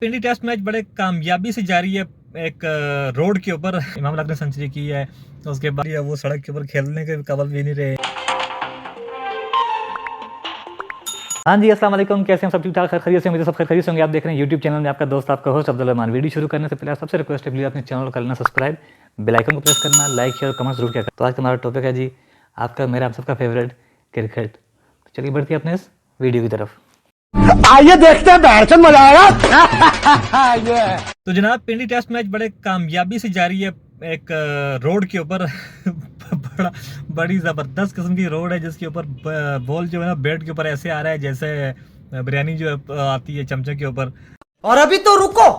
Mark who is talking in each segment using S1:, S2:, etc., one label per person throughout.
S1: पिंडी test match बड़े कामयाबी से जारी है। एक रोड के ऊपर इमाम लक ने सेंचुरी की है, तो उसके बाद वो सड़क के ऊपर खेलने के काबिल भी नहीं रहे। हाँ जी, अस्सलाम वालेकुम, कैसे हैं सब? ठीक ठाक, खैरियत से? मुझे सब खैरियत से होंगे। आप देख रहे हैं यूट्यूब चैनल में आपका दोस्त, आपका होस्ट अब्दुल रहमान। वीडियो शुरू करने से पहले सबसे रिक्वेस्ट है, प्लीज़ अपने चैनल को कर लेना सब्सक्राइब, बेल आइकन को प्रेस करना, लाइक शेयर कमेंट जरूर किया। तो आज का हमारा टॉपिक है जी आपका मेरा आप सबका फेवरेट क्रिकेट। तो चलिए बढ़ते हैं अपने इस वीडियो की तरफ।
S2: आइए देखते हैं, बैठन मजा आएगा।
S1: तो जनाब, पिंडी टेस्ट मैच बड़े कामयाबी से जारी है। एक रोड के ऊपर बड़ी ज़बरदस्त किस्म की रोड है, जिसके ऊपर बॉल जो है ना बैट के ऊपर ऐसे आ रहा है जैसे बिरयानी जो आती है चमचे के ऊपर।
S2: और अभी तो रुको,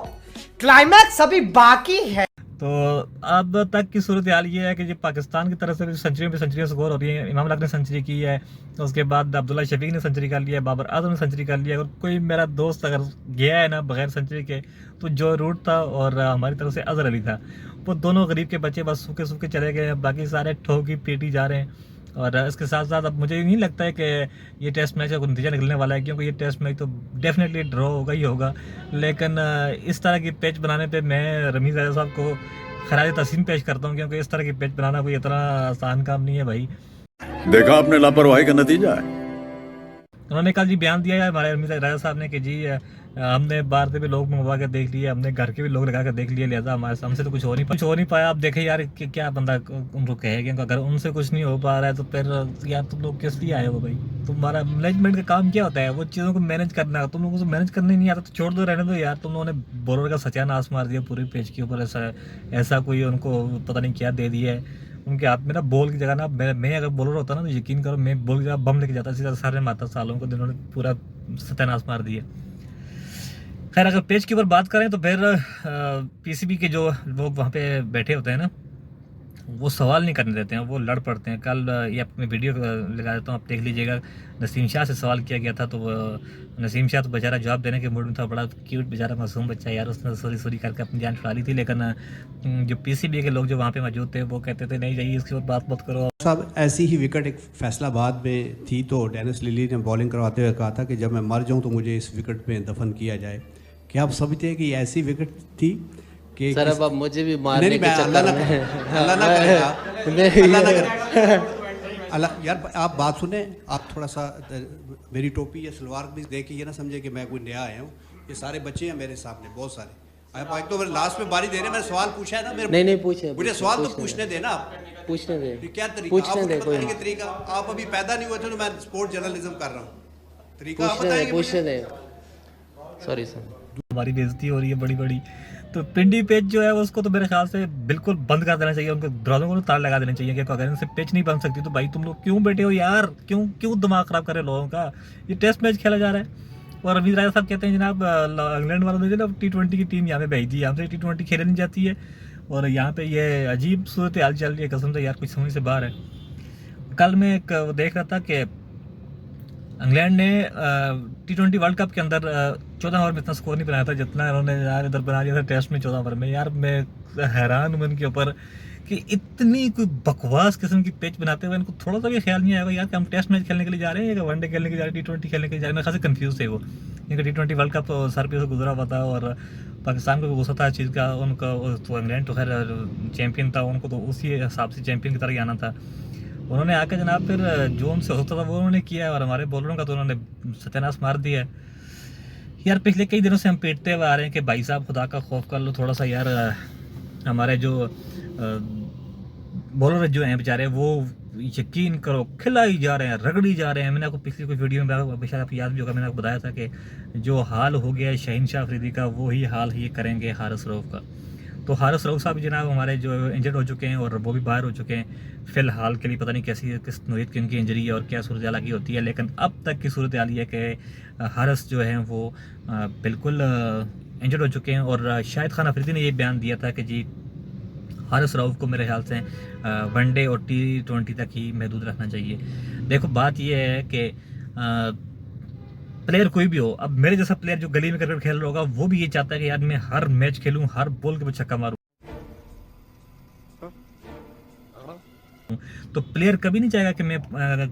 S2: क्लाइमैक्स अभी बाकी है।
S1: तो अब तक की सूरत हाल ये है कि जो पाकिस्तान की तरफ से सेंचुरियाँ स्कोर हो रही है। इमाम लक ने सेंचुरी की है, तो उसके बाद अब्दुल्ला शफीक ने सेंचुरी कर लिया है, बाबर आजम ने सेंचुरी कर लिया है। अगर कोई मेरा दोस्त अगर गया है ना बगैर सेंचुरी के, तो जो रूट था और हमारी तरफ से अजहर अली था, वो दोनों गरीब के बच्चे बस सूखे सूखे चले गए हैं। बाकी सारे ठोकी पीटी जा रहे हैं। और इसके साथ साथ अब मुझे नहीं लगता है कि ये टेस्ट मैच का नतीजा निकलने वाला है, क्योंकि ये टेस्ट मैच तो डेफिनेटली ड्रॉ होगा ही होगा। लेकिन इस तरह की पिच बनाने पे मैं रमीज़ राजा साहब को खराज तहसीन पेश करता हूँ, क्योंकि इस तरह की पिच बनाना कोई इतना आसान काम नहीं है भाई।
S3: देखा आपने लापरवाही का नतीजा है।
S1: उन्होंने कल जी बयान दिया है हमारे रमीज़ राजा साहब ने कि जी हमने बाहर से भी लोग मंगवा के देख लिए, हमने घर के भी लोग लगा कर देख लिए, लिहाजा हमसे तो कुछ हो नहीं पाया। आप देखें यार कि क्या बंदा उनको कहेगा, अगर उनसे कुछ नहीं हो पा रहा है तो फिर यार तुम लोग किस लिए आए हो भाई? तुम्हारा मैनेजमेंट का काम क्या होता है? वो चीज़ों को मैनेज करना। तुम लोगों को मैनेज करने नहीं आता तो छोड़ दो, रहने दो यार। तुम लोगों ने बॉलर का सत्यानाश मार दिया पूरी पिच के ऊपर। ऐसा कोई उनको पता नहीं क्या दे दिया है उनके हाथ में ना। बॉल की जगह ना मैं अगर बॉलर होता ना तो यकीन करो मैं बॉल की जगह बम लेके जाता सीधा सारे माता सालों को, जिन्होंने पूरा सत्यानाश मार दिया। खैर, अगर पेज के ऊपर बात करें तो फिर पीसीबी के जो लोग वहाँ पे बैठे होते हैं ना, वो सवाल नहीं करने देते हैं, वो लड़ पड़ते हैं। कल ये अपनी वीडियो लगा देता हूँ, आप देख लीजिएगा। नसीम शाह से सवाल किया गया था, तो नसीम शाह तो बेचारा जवाब देने के मूड में था। बड़ा क्यूट बेचारा मासूम बच्चा यार, उसने सॉरी करके अपनी जान छुड़ा ली थी। लेकिन जो पीसीबी के लोग जो वहाँ पे मौजूद थे वो कहते थे नहीं जाइए, इसके ऊपर बात मत करो।
S4: साहब, ऐसी ही विकेट एक फैसलाबाद में थी, तो डेनिस लिली ने बॉलिंग करवाते हुए कहा था कि जब मैं मर जाऊं तो मुझे इस विकेट पे दफन किया जाए। क्या आप समझते हैं कि ये ऐसी विकेट थी कि
S5: सर अब मुझे भी मारने के चक्कर
S4: अल्लाह ना करेगा, अल्लाह ना करेगा, अल्लाह। यार आप बात सुने, आप थोड़ा सा मेरी टोपी या सलवार भी देख के ये ना समझे कि मैं कोई नया आया हूँ। ये सारे बच्चे हैं मेरे सामने, बहुत सारे। आप एक तो मेरे लास्ट में बारी दे रहे हैं, मैंने सवाल पूछा है ना मेरे।
S5: नहीं पूछे,
S4: मुझे सवाल तो पूछने देना, आप
S5: पूछने दे।
S4: क्या तरीका
S5: पूछने दे, कोई
S4: बताएंगे तरीका? आप अभी पैदा नहीं हुए थे तो मैं स्पोर्ट जर्नलिज्म कर रहा हूँ। तरीका आप
S5: पूछने
S4: बताएंगे?
S5: पूछने दे। सॉरी सर,
S1: हमारी बेइज्जती हो रही है बड़ी। तो पिंडी पेच जो है उसको तो मेरे ख्याल से बिल्कुल बंद कर देना चाहिए। उनको दरवाजों को तार लगा देना चाहिए कि अगर इनसे पिच नहीं बन सकती तो भाई तुम लोग क्यों बैठे हो यार? क्यों दिमाग खराब कर रहे लोगों का? ये टेस्ट मैच खेला जा रहा है। और रमीज़ राजा साहब कहते हैं जनाब इंग्लैंड वालों ने ना T20 की टीम यहाँ पे भेज दी, हमसे T20 खेले नहीं जाती है। और यहाँ पे ये अजीब सूरत हाल चल रही है, कसम से यार कुछ समझ से बाहर है। कल मैं एक देख रहा था कि इंग्लैंड ने T20 वर्ल्ड कप के अंदर 14 ओवर में इतना स्कोर नहीं बनाया था जितना इन्होंने यार इधर बना दिया था टेस्ट में 14 ओवर में। यार मैं हैरान हूँ इनके ऊपर कि इतनी कोई बकवास किस्म की पिच बनाते हुए इनको थोड़ा सा भी ख्याल नहीं आएगा यार कि हम टेस्ट मैच खेलने के लिए जा रहे हैं या वनडे खेलने के लिए जा रहे हैं, T20 खेलने के लिए जा रहे हैं। मैं खासी कन्फ्यूज़ थे वो, क्योंकि T20 वर्ल्ड कप सर पे से गुजरा हुआ था और पाकिस्तान को भी गुस्सा था इस चीज़ का। उनका तो इंग्लैंड तो खैर चैम्पियन था, उनको तो उसी हिसाब से चैम्पियन की तरह ही आना था। उन्होंने आकर जनाब फिर जो उनसे होता था वो उन्होंने किया, और हमारे बॉलरों का तो उन्होंने सत्यानाश मार दिया। यार पिछले कई दिनों से हम पीटते हुए आ रहे हैं कि भाई साहब खुदा का खौफ कर लो थोड़ा सा यार। हमारे जो बॉलर जो हैं बेचारे वो यकीन करो खिला ही जा रहे हैं, रगड़ी जा रहे हैं। मैंने आपको पिछली कोई वीडियो में शायद आपको याद भी होगा, मैंने आपको बताया था कि जो हाल हो गया है शाहीन शाह अफरीदी का, वो ही हाल ही करेंगे हारिस रऊफ का। तो हारिस रऊफ साहब जनाब हमारे जो इंजर्ड हो चुके हैं और वो भी बाहर हो चुके हैं फ़िलहाल के लिए। पता नहीं कैसी किस नोयत की उनकी इंजरी है और क्या सूरत हाल की होती है, लेकिन अब तक की सूरत हाल ये है कि हारिस जो है वो बिल्कुल इंजर्ड हो चुके हैं। और शाहिद खान अफरीदी ने ये बयान दिया था कि जी हारिस रऊफ को मेरे ख्याल से वनडे और T20 तक ही महदूद रखना चाहिए। देखो बात यह है कि प्लेयर कोई भी हो, अब मेरे जैसा प्लेयर जो गली में क्रिकेट खेल रहा होगा वो भी ये चाहता है कि यार मैं हर मैच खेलूं, हर बॉल के ऊपर छक्का मारूं। तो प्लेयर कभी नहीं चाहेगा कि मैं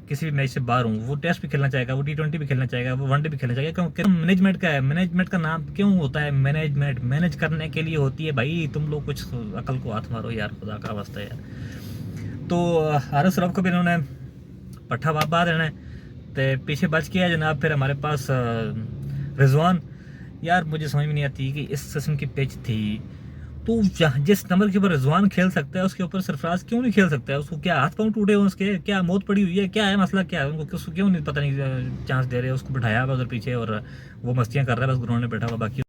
S1: किसी भी मैच से बाहर हूँ। वो टेस्ट भी खेलना चाहेगा, वो T20 भी खेलना चाहेगा, वो वनडे भी खेलना चाहेगा। क्योंकि मैनेजमेंट का है, मैनेजमेंट का नाम क्यों होता है मैनेजमेंट? मैनेज करने के लिए होती है भाई। तुम लोग कुछ अकल को हाथ मारो यार, खुदा का वास्ता यार। तो हारिस रऊफ को भी इन्होंने पट्ठा बाबा देना है, तो पीछे बच गया जनाब फिर हमारे पास रिजवान। यार मुझे समझ में नहीं आती कि इस किस्म की पिच थी, तो जिस नंबर के ऊपर रिजवान खेल सकता है उसके ऊपर सरफराज क्यों नहीं खेल सकता है? उसको क्या हाथ पांव टूटे हुए उसके? क्या मौत पड़ी हुई है? क्या है मसला? क्या है उनको? उसको क्यों नहीं पता नहीं चांस दे रहे? उसको बिठाया हुआ उधर पीछे और वो मस्तियां कर रहा है, बस ग्राउंड में बैठा हुआ। बाकी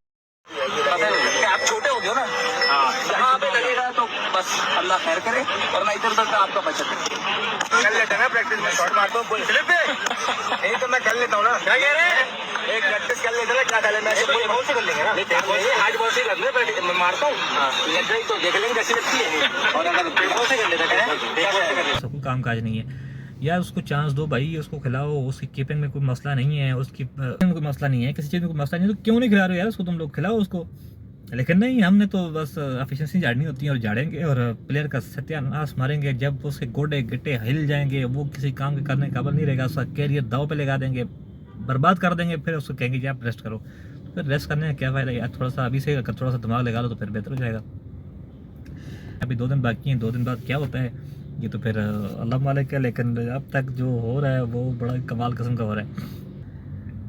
S6: आप छोटे हो गए हो ना, यहाँ पे लगेगा तो बस अल्लाह खैर करे, और ना इधर उधर का आपका बचत कर लेते हैं ना। प्रैक्टिस में शॉट मारता हूँ नहीं तो मैं कर लेता हूँ ना। क्या कह रहे हैं? एक प्रैक्टिस कर लेते हैं, क्या डाले मैं बहुत से कर लेंगे ना। आज बहुत से कर ले, मैं मारता हूँ लग गई तो देख लेंगे कैसी लगती है, और अगर बहुत से कर लेते हैं
S1: सबको काम काज नहीं है यार। उसको चांस दो भाई, उसको खिलाओ। उसकी कीपिंग में कोई मसला नहीं है, उसकी कोई मसला नहीं है, किसी चीज़ में कोई मसला नहीं है, तो क्यों नहीं खिला रहे हो यार उसको? तुम लोग खिलाओ उसको। लेकिन नहीं, हमने तो बस एफिशिएंसी झाड़नी होती है और झाड़ेंगे और प्लेयर का सत्यानाश मारेंगे। जब उसके गोडे गिट्टे हिल जाएंगे, वो किसी काम के करने काबिल नहीं रहेगा, उसका कैरियर दाव पे लगा देंगे, बर्बाद कर देंगे। फिर उसको कहेंगे कि आप रेस्ट करो। तो फिर रेस्ट करने का क्या फ़ायदा यार? थोड़ा सा अभी से अगर थोड़ा सा दिमाग लगा लो तो फिर बेहतर हो जाएगा। अभी 2 दिन बाकी हैं, 2 दिन बाद क्या होता है ये तो फिर अल्लाह मालिक है। लेकिन अब तक जो हो रहा है वो बड़ा कमाल किस्म का हो रहा है।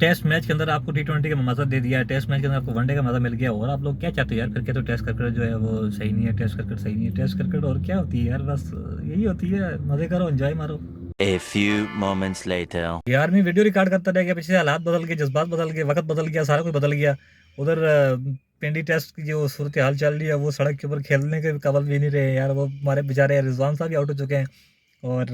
S1: टेस्ट मैच के अंदर आपको T20 का मज़ा दे दिया, टेस्ट मैच के अंदर आपको वनडे का मज़ा मिल गया, और आप लोग क्या चाहते हो यार? फिर क्या तो टेस्ट क्रिकेट जो है वो सही नहीं है, टेस्ट क्रिकेट सही नहीं है, टेस्ट क्रिकेट और क्या होती है यार? बस यही होती है, मज़े करो, एंजॉय मारो।
S7: A few moments later.
S1: यार मैं वीडियो रिकॉर्ड करता रह गया, पीछे हालात बदल गए, जज्बात बदल गए, वक्त बदल गया, सारा कुछ बदल गया। उधर पिंडी टेस्ट की जो सूरत हाल चल रही है, वो सड़क के ऊपर खेलने के काबिल भी नहीं रहे यार। वो हमारे बेचारे रिजवान साहब भी आउट हो चुके हैं, और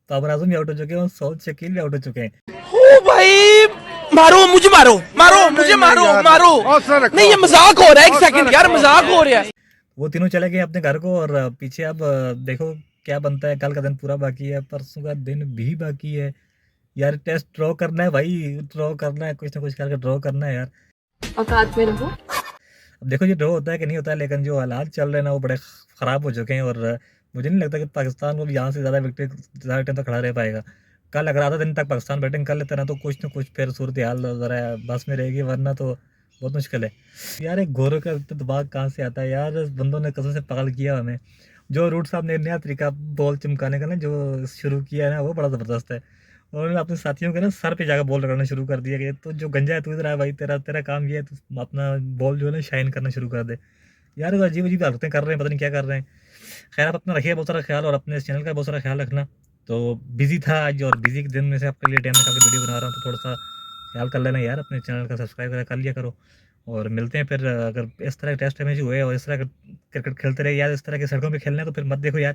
S1: बाबर आजम भी आउट हो चुके हैं, और सऊद शकील भी आउट हो चुके हैं।
S2: ओ भाई, मारो मुझे, मारो मारो मुझे, मारो मारो। नहीं ये मजाक हो रहा है, एक सेकंड यार, मजाक हो रहा है।
S1: वो तीनों चले गए अपने घर को, और पीछे अब देखो क्या बनता है। कल का दिन पूरा बाकी है, परसों का दिन भी बाकी है यार। टेस्ट ड्रॉ करना है भाई, ड्रॉ करना है, कुछ ना कुछ करके ड्रॉ करना है यार।
S8: औकात में रहो।
S1: अब देखो ये ड्रॉ होता है कि नहीं होता है, लेकिन जो हालात चल रहे हैं ना वो बड़े ख़राब हो चुके हैं, और मुझे नहीं लगता कि पाकिस्तान को भी यहाँ से ज़्यादा विकेट ज़्यादा टाइम तक खड़ा रह पाएगा। कल अगर आधा दिन तक पाकिस्तान बैटिंग कर लेता ना, तो कुछ ना कुछ फिर सूरत हाल ज़रा बस में रहेगी, वरना तो बहुत मुश्किल है यार। एक घोर का दिमाग कहाँ से आता है यार? इस बंदों ने कसम से पागल किया हमें। जो रूट साहब ने नया तरीका बॉल चमकाने का ना जो शुरू किया है ना, वो बड़ा ज़बरदस्त है। और उन्होंने अपने साथियों के ना सर पे जाकर बॉल लगाना शुरू कर दिया कि तो जो गंजा है तू इधर आ भाई, तेरा तेरा काम ये है, तू अपना बॉल जो है ना शाइन करना शुरू कर दे। यार वो अजीब अजीब हरकतें कर रहे हैं, पता नहीं क्या कर रहे हैं। खैर आप अपना रखिए बहुत सारा ख्याल, और अपने इस चैनल का बहुत सारा ख्याल रखना। तो बिजी था आज, और बिजी के दिन में से आपके लिए टाइम निकाल के वीडियो बना रहा हूँ, तो थोड़ा सा ख्याल कर लेना यार, अपने चैनल का सब्सक्राइब कर लिया करो। और मिलते हैं फिर, अगर इस तरह के टेस्ट मैच हुए और इस तरह का क्रिकेट खेलते रहे यार, इस तरह की सड़कों पे खेलना है तो फिर मत देखो यार।